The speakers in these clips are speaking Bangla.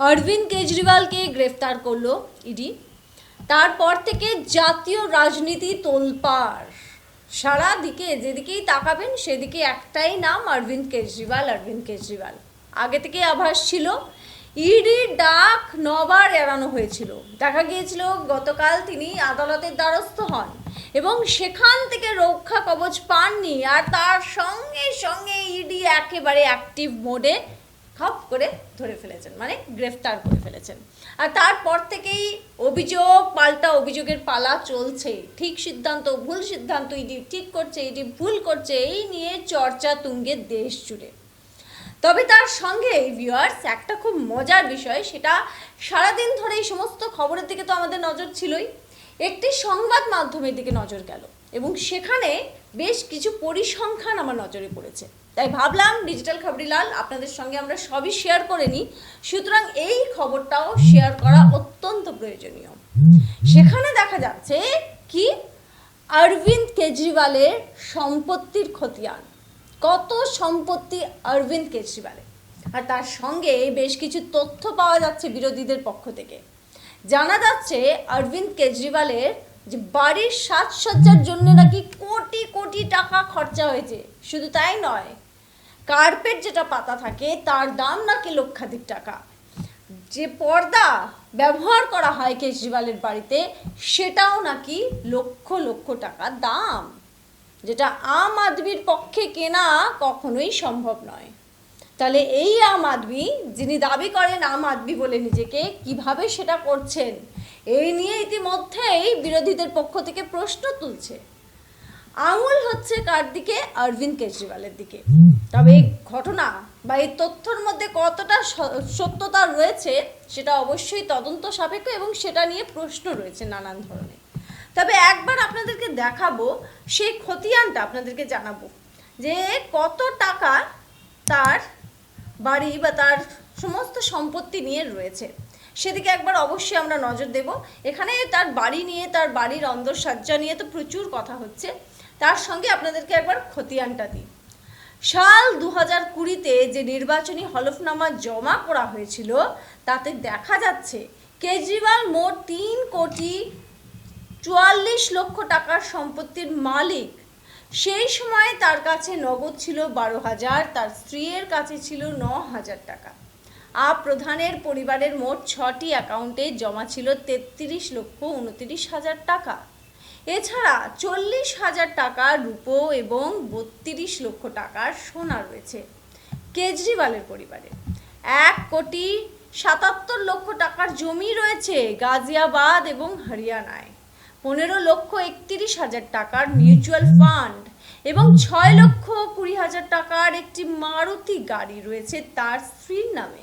অরবিন্দ কেজরিওয়ালকে গ্রেফতার করলো ইডি। তারপর থেকে জাতীয় রাজনীতি তোলপাড়, সারা দিকে যেদিকেই তাকাবেন সেদিকে একটাই নাম, অরবিন্দ কেজরিওয়াল। অরবিন্দ কেজরিওয়াল আগে থেকে আভাস ছিল। ইডির ডাক 9বার এড়ানো হয়েছিল। দেখা গিয়েছিল গতকাল তিনি আদালতের দ্বারস্থ হন এবং সেখান থেকে রক্ষা কবচ পাননি, আর তার সঙ্গে সঙ্গে ইডি একেবারে অ্যাক্টিভ মোডে খপ করে ধরে ফেলেছেন, মানে গ্রেফতার করে ফেলেছেন। আর তারপর থেকেই অভিযোগ পাল্টা অভিযোগের পালা চলছে। ঠিক সিদ্ধান্ত, ভুল সিদ্ধান্ত, ইডি ঠিক করছে, ইডি ভুল করছে, এই নিয়ে চর্চা তুঙ্গে দেশ জুড়ে। তবে তার সঙ্গে ভিউয়ার্স একটা খুব মজার বিষয়, সেটা সারাদিন ধরে এই সমস্ত খবরের দিকে তো আমাদের নজর ছিলই, একটি সংবাদ মাধ্যমের দিকে নজর গেল এবং সেখানে বেশ কিছু পরিসংখ্যান আমার নজরে পড়েছে। তাই ভাবলাম ডিজিটাল খবরিলাল আপনাদের সঙ্গে আমরা সবই শেয়ার করে নিই, সুতরাং এই খবরটাও শেয়ার করা অত্যন্ত প্রয়োজনীয়। সেখানে দেখা যাচ্ছে কি অরবিন্দ কেজরিওয়ালের সম্পত্তির খতিয়ান, কত সম্পত্তি অরবিন্দ কেজরিওয়ালের। আর তার সঙ্গে বেশ কিছু তথ্য পাওয়া যাচ্ছে বিরোধীদের পক্ষ থেকে। জানা যাচ্ছে অরবিন্দ কেজরিওয়ালের যে বাড়ির সাজসজ্জার জন্য নাকি কোটি কোটি টাকা খরচা হয়েছে। শুধু তাই নয়, কার্পেট যেটা পাতা থাকে তার দাম নাকি লক্ষাধিক টাকা। যে পর্দা ব্যবহার করা হয় কেজরিওয়ালের বাড়িতে সেটাও নাকি লক্ষ লক্ষ টাকা দাম, যেটা আম আদমির পক্ষে কেনা কখনোই সম্ভব নয়। তাহলে এই আম আদমি, যিনি দাবি করেন আম আদমি বলে নিজেকে, কিভাবে সেটা করছেন, এই নিয়ে ইতিমধ্যেই বিরোধীদের পক্ষ থেকে প্রশ্ন তুলছে। আঙুল হচ্ছে কার দিকে? অরবিন্দ কেজরিওয়ালের দিকে। তবে এই ঘটনা বা এই তথ্যর মধ্যে কতটা সত্যতা রয়েছে সেটা অবশ্যই তদন্ত সাপেক্ষ এবং সেটা নিয়ে প্রশ্ন রয়েছে নানান ধরনের। তবে একবার আপনাদেরকে দেখাবো সেই খতিয়ানটা, আপনাদেরকে জানাবো যে কত টাকা তার বাড়ি বা তার সমস্ত সম্পত্তি নিয়ে রয়েছে। সেদিকে একবার অবশ্যই আমরা নজর দেব। এখানে তার বাড়ি নিয়ে, তার বাড়ির অন্দরসজ্জা নিয়ে তো প্রচুর কথা হচ্ছে, তার সঙ্গে আপনাদেরকে একবার খতিয়ানটা দিই। সাল 2020-তে যে নির্বাচনী হলফনামা জমা করা হয়েছিল তাতে দেখা যাচ্ছে কেজরিওয়াল মোট 3,44,00,000 টাকার সম্পত্তির মালিক। সেই সময় তার কাছে নগদ ছিল 12,000, তার স্ত্রীর কাছে ছিল 9,000 টাকা। প্রধানের পরিবারের মোট 6টি অ্যাকাউন্টে জমা ছিল 33,29,000 টাকা। এছাড়া 40,000 টাকা রূপো এবং 32 লক্ষ টাকার সোনা রয়েছে কেজরিওয়ালের পরিবারে। 1,77,00,000 টাকার জমি রয়েছে গাজিয়াবাদ এবং হরিয়ানায়। 15,31,000 টাকার মিউচুয়াল ফান্ড এবং 6,20,000 টাকার একটি মারুতি গাড়ি রয়েছে তার স্ত্রীর নামে।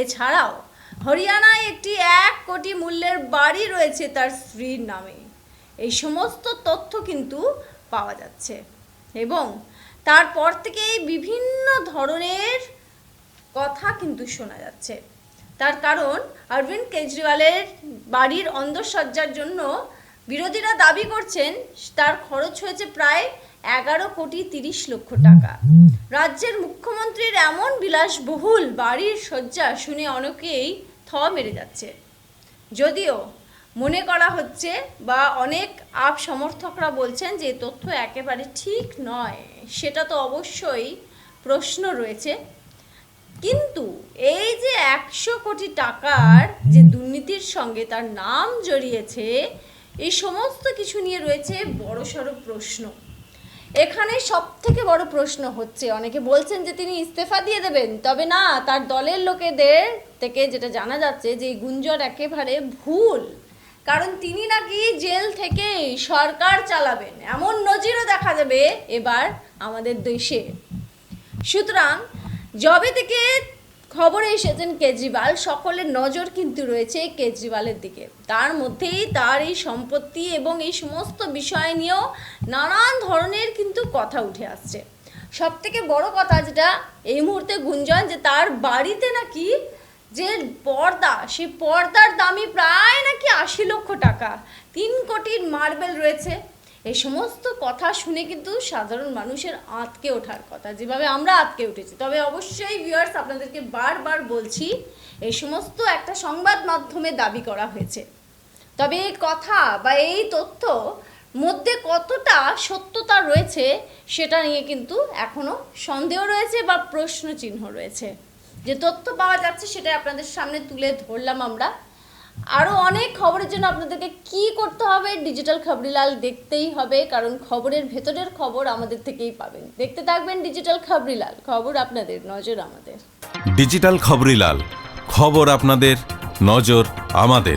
এছাড়াও হরিয়ানায় একটি 1 কোটি মূল্যের বাড়ি রয়েছে তার স্ত্রীর নামে। এই সমস্ত তথ্য কিন্তু পাওয়া যাচ্ছে এবং তারপর থেকেই বিভিন্ন ধরনের কথা কিন্তু শোনা যাচ্ছে। তার কারণ অরবিন্দ কেজরিওয়ালের বাড়ির অন্দরসজ্জার জন্য বিরোধীরা দাবি করছেন তার খরচ হয়েছে প্রায় 11,30,00,000 টাকা। রাজ্যের মুখ্যমন্ত্রীর এমন বিলাসবহুল বাড়ির সজ্জা শুনে অনেকেই থ মেরে যাচ্ছে। যদিও মনে করা হচ্ছে বা অনেক আপ সমর্থকরা বলছেন যে তথ্য একেবারে ঠিক নয়, সেটা তো অবশ্যই প্রশ্ন রয়েছে। কিন্তু এই যে 100 কোটি টাকার যে দুর্নীতির সঙ্গে তার নাম জড়িয়েছে, এই সমস্ত কিছু নিয়ে রয়েছে বড়সড় প্রশ্ন। এখানে সবথেকে বড় প্রশ্ন হচ্ছে, অনেকে বলছেন যে তিনি ইস্তফা দিয়ে দেবেন, তবে না, তার দলের লোকেদের থেকে যেটা জানা যাচ্ছে যে এই গুঞ্জন একেবারে ভুল। কারণ তিনি নাকি জেল থেকে সরকার চালাবেন, এমন নজিরও দেখা যাবে এবার আমাদের দেশে। সুতরাং যবে থেকে খবরে এসেছেন কেজরিওয়াল, সকলের নজর কিন্তু রয়েছে কেজরিওয়ালের দিকে। তার মধ্যেই তার এই সম্পত্তি এবং এই সমস্ত বিষয় নিয়েও নানান ধরনের কিন্তু কথা উঠে আসছে। সবথেকে বড় কথা যেটা এই মুহূর্তে গুঞ্জন, যে তার বাড়িতে নাকি যে পর্দা, সেই পর্দার দামই প্রায় নাকি 80 লক্ষ টাকা। 3 কোটির মার্বেল রয়েছে এই সমস্ত কথা শুনে কিন্তু সাধারণ মানুষের আঁতকে ওঠার কথা, যেভাবে আমরা আঁতকে উঠেছি। তবে অবশ্যই ভিউয়ার্স, আপনাদেরকে বারবার বলছি, এই সমস্ত একটা সংবাদ মাধ্যমে দাবি করা হয়েছে। তবে এই কথা বা এই তথ্য মধ্যে কতটা সত্যতা রয়েছে সেটা নিয়ে কিন্তু এখনও সন্দেহ রয়েছে বা প্রশ্ন চিহ্ন রয়েছে। যে তথ্য পাওয়া যাচ্ছে সেটা আপনাদের সামনে তুলে ধরলাম আমরা। আরও অনেক খবরের জন্য আপনাদেরকে কি করতে হবে, ডিজিটাল খবরিলাল দেখতেই হবে, কারণ খবরের ভেতরের খবর আমাদের থেকেই পাবেন। দেখতে থাকবেন ডিজিটাল খবরিলাল, খবর আপনাদের, নজর আমাদের। ডিজিটাল খবরিলাল, খবর আপনাদের, নজর আমাদের।